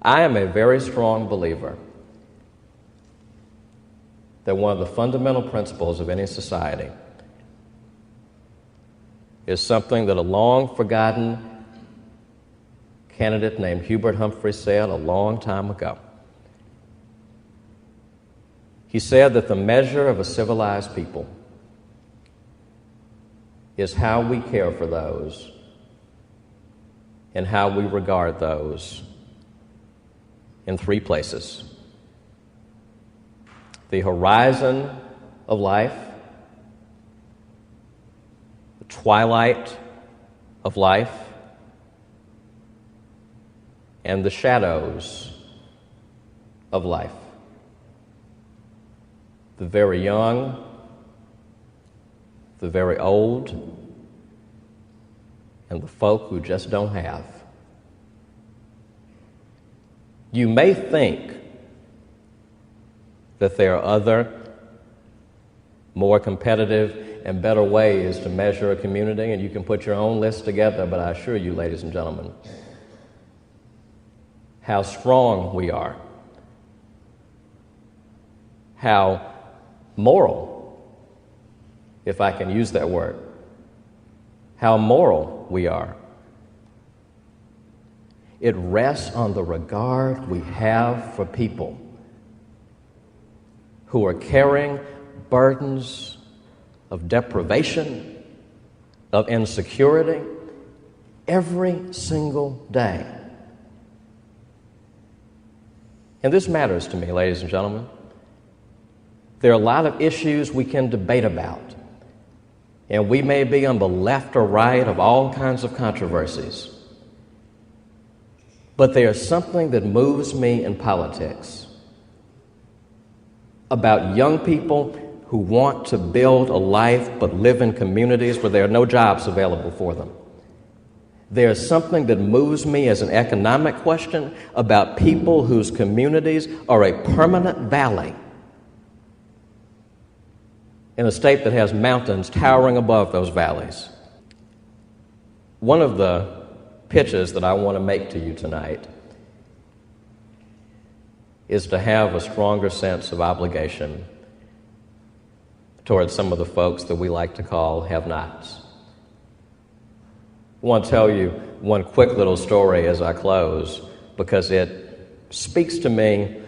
I am a very strong believer that one of the fundamental principles of any society is something that a long-forgotten candidate named Hubert Humphrey said a long time ago. He said that the measure of a civilized people is how we care for those and how we regard those in three places: the horizon of life, the twilight of life, and the shadows of life. The very young, the very old, and the folk who just don't have. You may think that there are other, more competitive and better ways to measure a community, and you can put your own list together, but I assure you, ladies and gentlemen, how strong we are, how moral, if I can use that word, how moral we are. It rests on the regard we have for people who are carrying burdens of deprivation, of insecurity, every single day. And this matters to me, ladies and gentlemen. There are a lot of issues we can debate about, and we may be on the left or right of all kinds of controversies. But there's something that moves me in politics about young people who want to build a life but live in communities where there are no jobs available for them. There's something that moves me as an economic question about people whose communities are a permanent valley in a state that has mountains towering above those valleys. One of the pitches that I want to make to you tonight is to have a stronger sense of obligation towards some of the folks that we like to call have-nots. I want to tell you one quick little story as I close, because it speaks to me,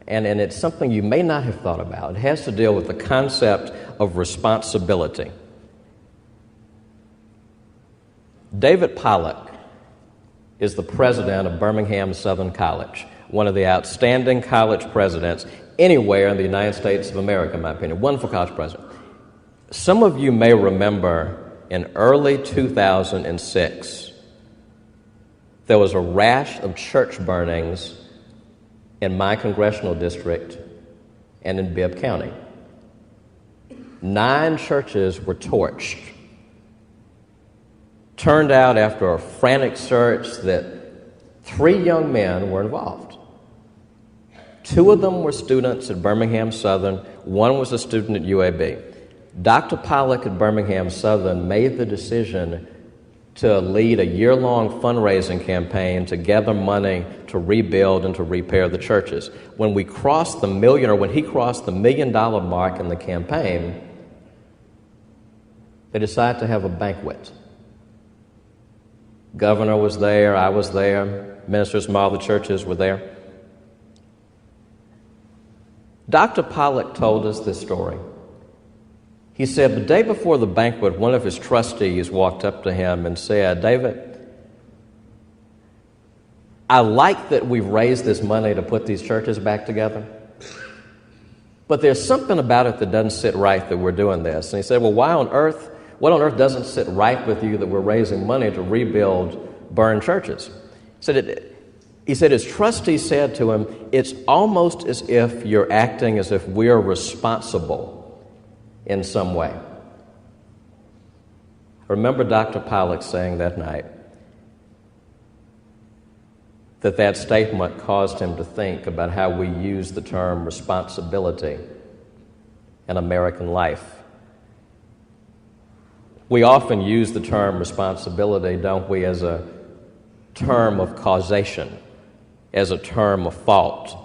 and it's something you may not have thought about. It has to deal with the concept of responsibility. David Pollock is the president of Birmingham Southern College, one of the outstanding college presidents anywhere in the United States of America, in my opinion. Wonderful college president. Some of you may remember in early 2006, there was a rash of church burnings in my congressional district and in Bibb County. 9 churches were torched. Turned out after a frantic search that 3 young men were involved. 2 of them were students at Birmingham Southern. 1 was a student at UAB. Dr. Pollock at Birmingham Southern made the decision to lead a year-long fundraising campaign to gather money to rebuild and to repair the churches. When we crossed the million, or when he crossed the $1 million mark in the campaign, they decided to have a banquet. Governor was there, I was there, ministers from all the churches were there. Dr. Pollock told us this story. He said the day before the banquet, one of his trustees walked up to him and said, "David, I like that we've raised this money to put these churches back together, but there's something about it that doesn't sit right that we're doing this." And he said, "Well, what on earth doesn't sit right with you that we're raising money to rebuild burned churches?" He said his trustee said to him, "It's almost as if you're acting as if we're responsible in some way." I remember Dr. Pollock saying that night that statement caused him to think about how we use the term responsibility in American life. We often use the term responsibility, don't we, as a term of causation. as a term of fault.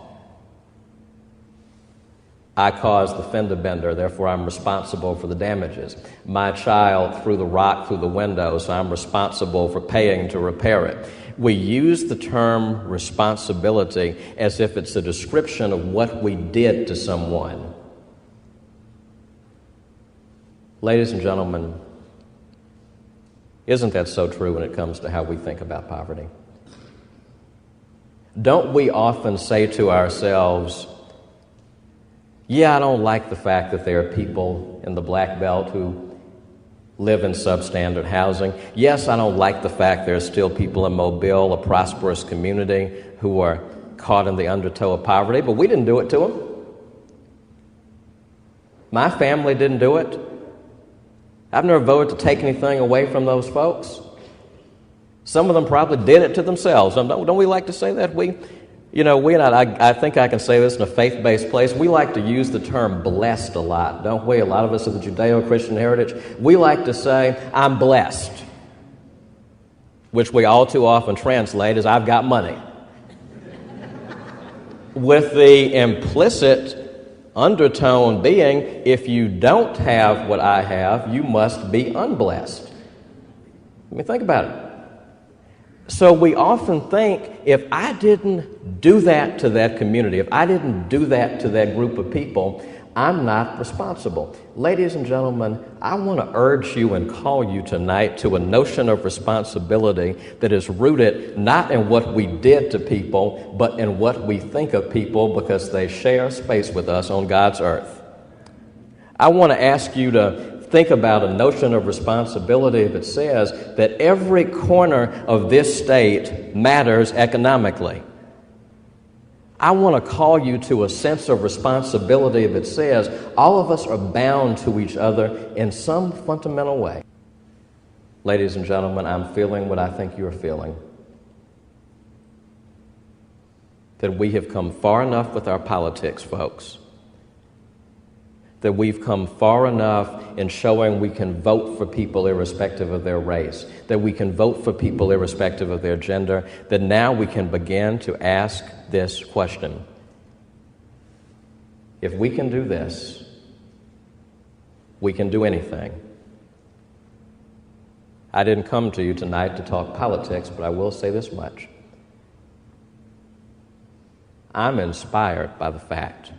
I caused the fender bender, therefore I'm responsible for the damages. My child threw the rock through the window, so I'm responsible for paying to repair it. We use the term responsibility as if it's a description of what we did to someone. Ladies and gentlemen, isn't that so true when it comes to how we think about poverty? Don't we often say to ourselves, yeah, I don't like the fact that there are people in the Black Belt who live in substandard housing. Yes, I don't like the fact there are still people in Mobile, a prosperous community, who are caught in the undertow of poverty, but we didn't do it to them. My family didn't do it. I've never voted to take anything away from those folks. Some of them probably did it to themselves. Don't we like to say that? I think I can say this in a faith-based place. We like to use the term blessed a lot, don't we? A lot of us of the Judeo-Christian heritage. We like to say, I'm blessed, which we all too often translate as I've got money. With the implicit undertone being, if you don't have what I have, you must be unblessed. Think about it. So we often think, if I didn't do that to that community, if I didn't do that to that group of people, I'm not responsible. Ladies and gentlemen, I want to urge you and call you tonight to a notion of responsibility that is rooted not in what we did to people, but in what we think of people because they share space with us on God's earth. I want to ask you to think about a notion of responsibility that says that every corner of this state matters economically. I want to call you to a sense of responsibility that says all of us are bound to each other in some fundamental way. Ladies and gentlemen, I'm feeling what I think you're feeling. That we have come far enough with our politics, folks. That we've come far enough in showing we can vote for people irrespective of their race, that we can vote for people irrespective of their gender, that now we can begin to ask this question. If we can do this, we can do anything. I didn't come to you tonight to talk politics, but I will say this much. I'm inspired by the fact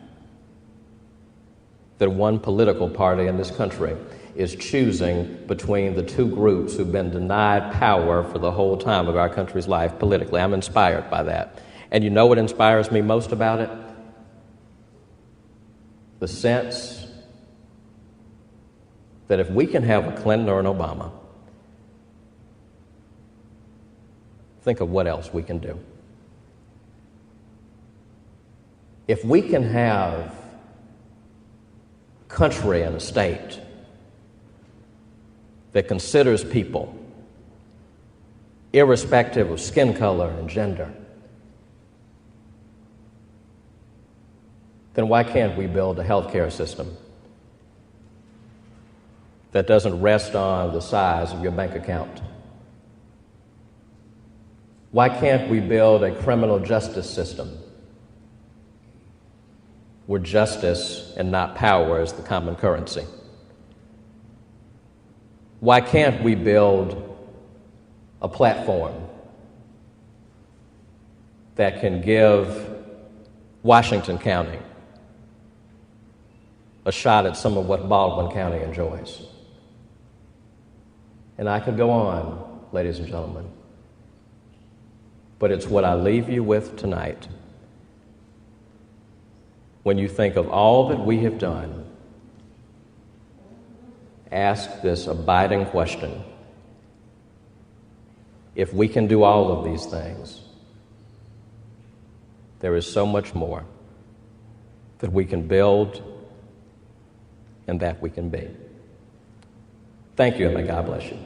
that one political party in this country is choosing between the two groups who've been denied power for the whole time of our country's life politically. I'm inspired by that. And you know what inspires me most about it? The sense that if we can have a Clinton or an Obama, think of what else we can do. If we can have country and a state that considers people irrespective of skin color and gender, then why can't we build a healthcare system that doesn't rest on the size of your bank account? Why can't we build a criminal justice system where justice and not power is the common currency? Why can't we build a platform that can give Washington County a shot at some of what Baldwin County enjoys? And I could go on, ladies and gentlemen, but it's what I leave you with tonight. When you think of all that we have done, ask this abiding question. If we can do all of these things, there is so much more that we can build and that we can be. Thank you, and may God bless you.